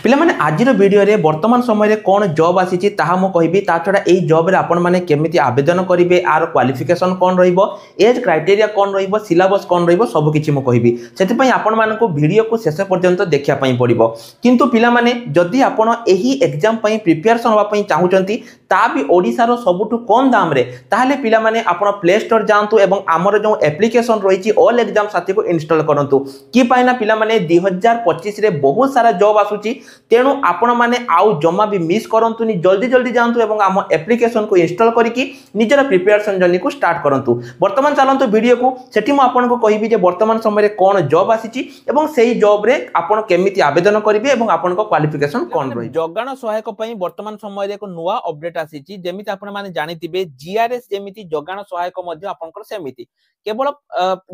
पिला माने आजिर वीडियो रे वर्तमान समय रे कौन जॉब आसीची ताहा मो कहबी ता छडा एई जॉब रे आपण माने केमिति आवेदन करिवे आर क्वालिफिकेशन कोन रहिबो एज क्राइटेरिया कोन रहिबो सिलेबस कोन रहिबो सब किछि मो कहबी सेति पई आपण मानको वीडियो को शेष पर्यंत देखिया पई पड़िबो किंतु पिला माने जदी आपण एही एग्जाम पई प्रिपरेशन होवा पई चाहुचंती ता भी ओडिसा रो सबुठु कम दाम रे ताहाले पिला माने आपण प्ले स्टोर जांतु एवं हमर जो एप्लीकेशन रहिची ऑल एग्जाम साथी को इंस्टॉल करंतु की पाइना पिला माने 2025 रे बहुत सारा जॉब आसुची तेणु आपण माने आउ जमा भी मिस करंतुनी जल्दी जल्दी जानतु एवं आम एप्लीकेशन को इंस्टॉल करिकि निजर प्रिपरेशन जर्नी को स्टार्ट करंतु। वर्तमान चलंतु वीडियो को सेठी मो आपन को कहिबी जे वर्तमान समय रे कोन जॉब आसीची एवं सेही जॉब रे आपण केमिति आवेदन करिवे एवं आपन को क्वालिफिकेशन कोन रही। जगाण सहायक पई वर्तमान समय रे एक नुवा अपडेट आसीची जेमिति आपण माने जानितिबे जीआरएस जेमिति जगाण सहायक मध्ये आपन को सेमिति केवल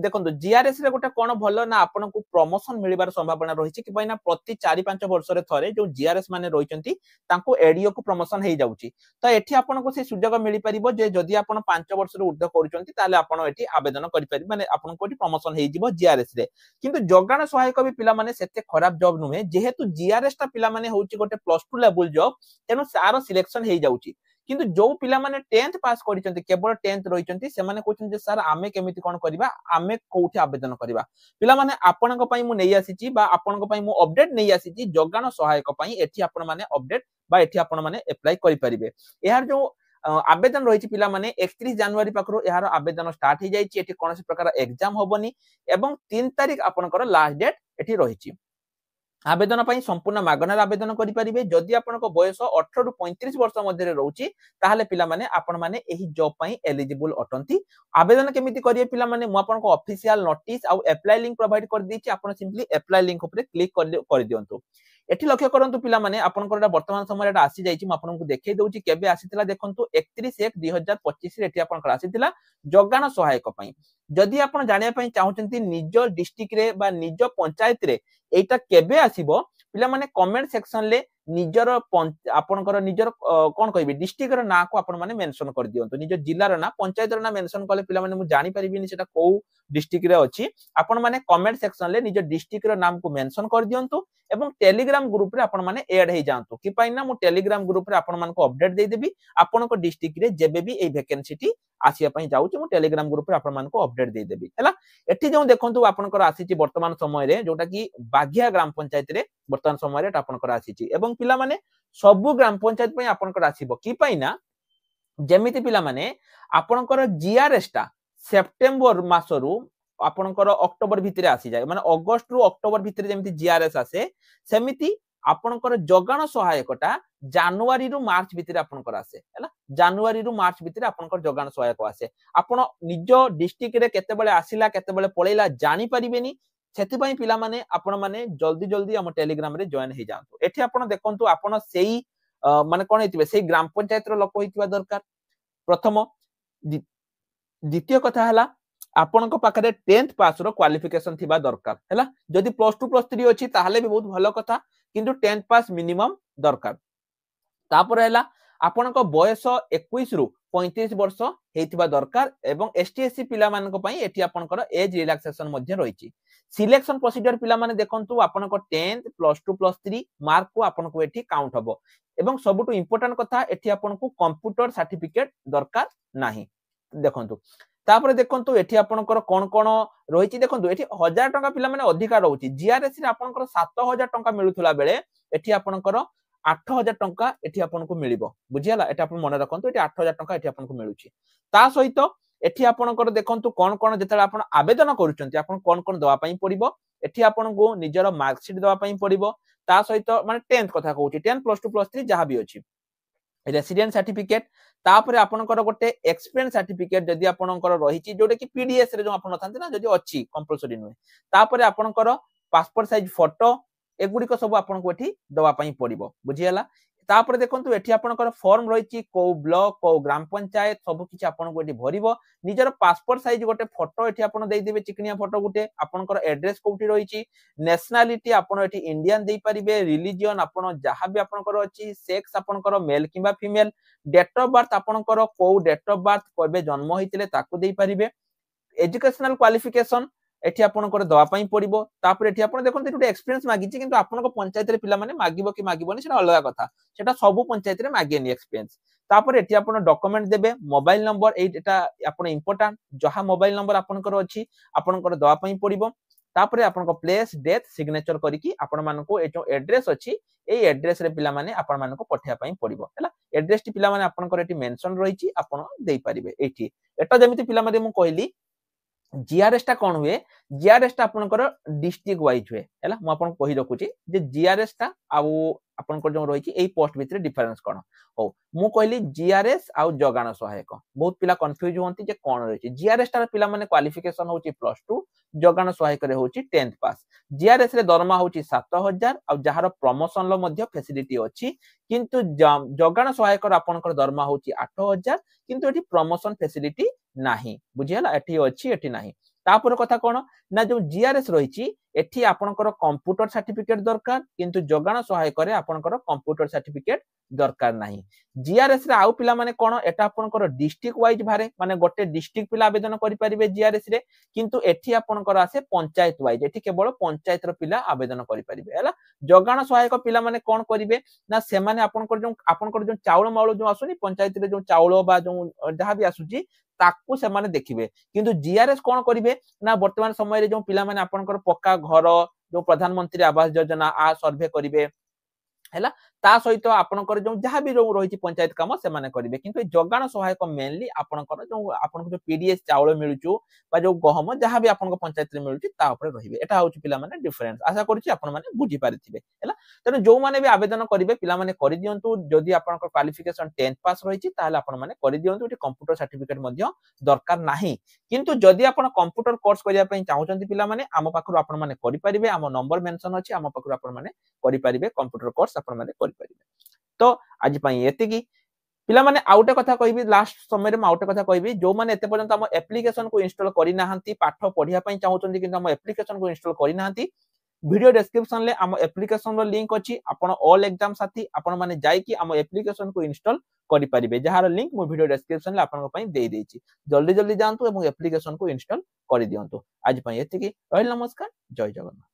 देखंतु जीआरएस रे गोटे कोन भलो ना आपन को प्रमोशन मिलिबार संभावना रहिछि कि पई ना प्रति 4-5 वर्ष रे थरे जो जीआरएस माने रहिचंती तांको एडीओ को प्रमोशन हेइ जाउची तो एठी आपन को से सुजोग मिलि परिबो जे जदी आपन 5 वर्ष रे ऊर्ध्व करूचंती ताले आपन एठी आवेदन करि परिबे माने आपन को एठी प्रमोशन हेइ जिवो जीआरएस रे किंतु जगाण सहायक भी पिला माने सेते खराब जॉब नुहे जेहेतु जीआरएस ता पिला माने होउची गोटे +2 लेवल जॉब तेनु सारो सिलेक्शन हेइ जाउची किंतु जो पिला माने 10th पास करिसंती केवल 10th रहिसंती से माने कहउछन जे सर आमे केमिति कोन करबा आमे कोठी आवेदन करबा पिला माने आपन को पई मु नै आसीची बा आपन को पई मु अपडेट नै आसीची जगाण सहायक पई एठी आपन माने अपडेट बा एठी आपन माने अप्लाई करि परिबे एहार जो आवेदन रहिछि पिला माने 31 जनवरी पाखरो एहार आवेदन स्टार्ट हो जाइछि एठी कोनोसी प्रकार एग्जाम होबनी एवं 3 तारिख आपनकर लास्ट डेट एठी रहिछि आवेदन पई संपूर्ण मागणार आवेदन करि परिबे जदि आपनको बयस 18 रु 35 वर्ष मध्ये रहउची ताहाले पिला माने आपन माने एही जॉब पई एलिजिबल अटंती आवेदन केमिति करिए पिला माने मु आपनको ऑफिशियल नोटिस आ अप्लाई लिंक प्रोवाइड कर दिछि आपन सिंपली अप्लाई लिंक ऊपर क्लिक कर दियंतु एठी लक्ष्य करंतु पिला माने आपनकर वर्तमान समय रे आसी जाइछि म आपनको देखै दउछि केबे आसीतिला देखंतु 31/1/2025 रे एठी आपनकर आसीतिला जगाण सहायक पई जदि आपन जानिया पई चाहुचंती निज डिस्ट्रिक्ट रे बा निज पंचायत रे एटा केबे आसीबो पिला माने कमेंट सेक्शन ले निजर आपनकर निजर कोन कहबे डिस्ट्रिक्ट रो ना को आपन माने मेंशन कर दियंतु निज जिल्ला रो ना पंचायत रो ना मेंशन करले पिला माने मु जानि परिबिनी सेटा को डिस्ट्रिक्ट रे अछि आपन माने कमेंट सेक्शन ले निज डिस्ट्रिक्ट रो नाम को मेंशन कर दियंतु एवं टेलीग्राम ग्रुप रे आपन माने ऐड हे जानतु कि पाइना मु टेलीग्राम ग्रुप रे आपन मान को अपडेट दे देबी आपन को डिस्ट्रिक्ट रे जेबे भी ए वैकेंसी आसिया पई जाउची मु टेलीग्राम ग्रुप रे आपन मान को अपडेट दे देबी हला एठी जो देखंतु आपनकर आसीची वर्तमान समय रे जोटा कि बाघिया ग्राम पंचायत रे वर्तमान समय रे आपनकर आसीची एवं पिला माने सबु ग्राम पंचायत पई आपनकर आसीबो कि पाइना जेमिति पिला माने आपनकर जीआरएस ता सेप्टेम्बर मासरु आपनकर अक्टोबर भितरे आसी जाय माने अगस्त रु अक्टोबर भितरे जेमिति जीआरएस आसे सेमिति आपनकर जगाण सहायकटा जनवरी रु मार्च भितरे आपनकर आसे हैला जनवरी रु मार्च भितरे आपनकर जगाण सहायक आसे आपण निज डिस्ट्रिक्ट रे केते बेले आसीला केते बेले पळैला जानि परिबेनी सेति पई पिला माने आपण माने जल्दी जल्दी हम टेलीग्राम रे जॉइन हे जांतु एठी आपण देखंतु आपण सेही माने कोन हेतिबे सेही ग्राम पंचायत रो लोक होइतिबा दरकार प्रथम द्वितीय कथा हला आपण को पाखरे 10th पास रो क्वालिफिकेशन थिबा दरकार हैला जदि +2 +3 अछि ताहाले भी बहुत भलो कथा किंतु 10th पास मिनिमम दरकार तापर हैला आपण को बयस 21 रु 35 वर्ष हेतिबा दरकार एवं एसटीएससी पिला मान को पई एठी आपनकर एज रिलैक्सेशन मध्ये रहिछि सिलेक्शन प्रोसीजर पिला माने देखंतु आपण को 10th +2 +3 मार्क को आपण को एठी काउंट हबो एवं सबटु इंपोर्टेंट कथा एठी आपण को कंप्यूटर सर्टिफिकेट दरकार नाही देखंतु तापर देखंतु एठी आपनकर कोन कोन रहिछि देखंतु एठी 1000 टका पिला माने अधिकार रहउछि जीआरएस रे आपनकर 7000 टका मिलुथला बेले एठी आपनकर 8000 टका एठी आपनको मिलिबो बुझियाला एटा आपण मन रखंतु एठी 8000 टका एठी आपनको मिलुछि ता सहित एठी आपनकर देखंतु कोन कोन जेतला आपण आवेदन करूचंती आपण कोन कोन दवा पई पड़िबो एठी आपनको निजर मार्कशीट दवा पई पड़िबो ता सहित माने 10th कथा कहउछि 10 +2 +3 जहा भी अछि रेसिडेंट सर्टिफिकेट तापर आपनकर गोटे एक्सपीरियंस सर्टिफिकेट जदि आपनकर रहिछि जोटे कि पीडीएस रे जो आपन थांते ना जदि अछि कंपल्सरी नुहे तापर आपनकर पासपोर्ट साइज फोटो एगुडी को सब आपन को एठी दवा पई पड़िबो बुझियाला तापर देखंतु एठी आपनकर फॉर्म रहिछि को ब्लॉक को ग्राम पंचायत सब किछि आपन को एठी भरिबो निजर पासपोर्ट साइज गोटे फोटो एठी आपन देइ देबे चिकनिया फोटो गोटे आपनकर एड्रेस कोठी रहिछि नेशनलिटी आपन एठी इंडियन देइ परिबे रिलीजियन आपन जहां भी आपनकर अछि सेक्स आपनकर मेल किबा फीमेल डेट ऑफ बर्थ आपनकर को डेट ऑफ बर्थ कबे जन्म होइतिले ताकू देइ परिबे एजुकेशनल क्वालिफिकेशन एठी आपनकर दवा पई पड़िबो तापर एठी आपन देखन एठी एक्सपीरियंस मागिछि किंतु आपनको पंचायत रे पिला माने मागिबो कि मागिबोनी सेटा अलग कथा सेटा सब पंचायत रे मागेनी एक्सपीरियंस तापर एठी आपन डॉक्यूमेंट देबे मोबाइल नंबर एटा आपन इंपोर्टेंट जहा मोबाइल नंबर आपनकर अछि आपनकर दवा पई पड़िबो तापर आपनको प्लेस डेथ सिग्नेचर करिकि आपन मानको ए जो एड्रेस अछि ए एड्रेस रे पिला माने आपन मानको पठिया पई पड़िबो हैला एड्रेस टी पिला माने आपनकर एठी मेंशन रहिछि आपन देई परिबे एठी एटा जेमिति पिला माने मु कहली जीआरएस टा कौन हुए जीआरएस टा आपनकर डिस्ट्रिक्ट वाइज हुए हैला मु आपन कहि रखुची जे जीआरएस टा आउ आपनकर जो रहिछि एई पोस्ट भितरे डिफरेंस कोन हो मु कहली जीआरएस आउ जगान सहायक बहुत पिला कंफ्यूज होंती जे कोन रहिछि जीआरएस टा पिला माने क्वालिफिकेशन होछि +2 जगान सहायक रे होछि 10th पास जीआरएस रे दरमा होछि 7000 आउ जहार प्रमोशन लो मध्ये फैसिलिटी अछि किंतु जगान सहायक आपनकर दरमा होछि 8000 किंतु एठी प्रमोशन फैसिलिटी नाही बुझियला एठी अछि एठी नाही तापर कथा कोन ना जो जीआरएस रहिछि एठी आपनकर कंप्यूटर सर्टिफिकेट दरकार किंतु जगान सहायक रे आपनकर कंप्यूटर सर्टिफिकेट दरकार नाही जीआरएस रे आउ पिला माने कोन एटा आपनकर डिस्ट्रिक्ट वाइज भारे माने गोटे डिस्ट्रिक्ट पिला आवेदन करि परिबे जीआरएस रे किंतु एठी आपनकर आसे पंचायत वाइज एठी केवल पंचायत रो पिला आवेदन करि परिबे हैला जगान सहायक पिला माने कोन करिवे ना से माने आपनकर जो चाउल माउल जो आसुनी पंचायत रे जो चाउल बा जो जहा भी आसुची ताकू से माने देखिबे किंतु जीआरएस कोन करिवे ना वर्तमान समय रे जो पिला माने आपनकर पक्का घर जो प्रधानमंत्री आवास योजना आ सर्वे करिवे हैला ता सहित आपनकर जो जहा भी जो रहिछि पंचायत काम से माने करिवे किंतु जगान सहायक मेनली आपनकर जो आपनको जो पीडीएस चाउल मिलुचु बा जो गहम जहा भी आपनको पंचायत रे मिलुचि ता ऊपर रहिबे एटा होछि पिला माने डिफरेंस आशा करछि आपन माने बुझि पारिथिबे हैला तने जो माने भी आवेदन करिवे पिला माने करि दियंतु जदि आपनकर क्वालिफिकेशन 10th पास रहिछि ताले आपन माने करि दियंतु एटी कंप्यूटर सर्टिफिकेट मध्ये दरकार नाही किंतु जदि आपन कंप्यूटर कोर्स करिया पई चाहउचंती पिला माने आम पाखरु आपन माने करि परिबे आम नंबर मेंशन अछि आम पाखरु आपन माने करि परिबे कंप्यूटर कोर्स आपन माने करि परिबे तो आज पई एतिकी पिला माने आउटे कथा कहबी लास्ट समय रे आउटे कथा कहबी जो माने एते पर्यंत हम एप्लीकेशन को इंस्टॉल करि नाहंती पाठ पढिया पई चाहउचंती किंतु हम एप्लीकेशन को इंस्टॉल करि नाहंती वीडियो डिस्क्रिप्शन ले हम एप्लीकेशन रो लिंक अछि आपण ऑल एग्जाम साथी आपण माने जाई कि हम एप्लीकेशन को इंस्टॉल करि परिबे जहार लिंक मो वीडियो डिस्क्रिप्शन ले आपण पई देई देछि जल्दी जल्दी जानतु एवं एप्लीकेशन को इंस्टॉल करि दियंतु आज पई एतिकी रहल नमस्कार जय जगन्नाथ।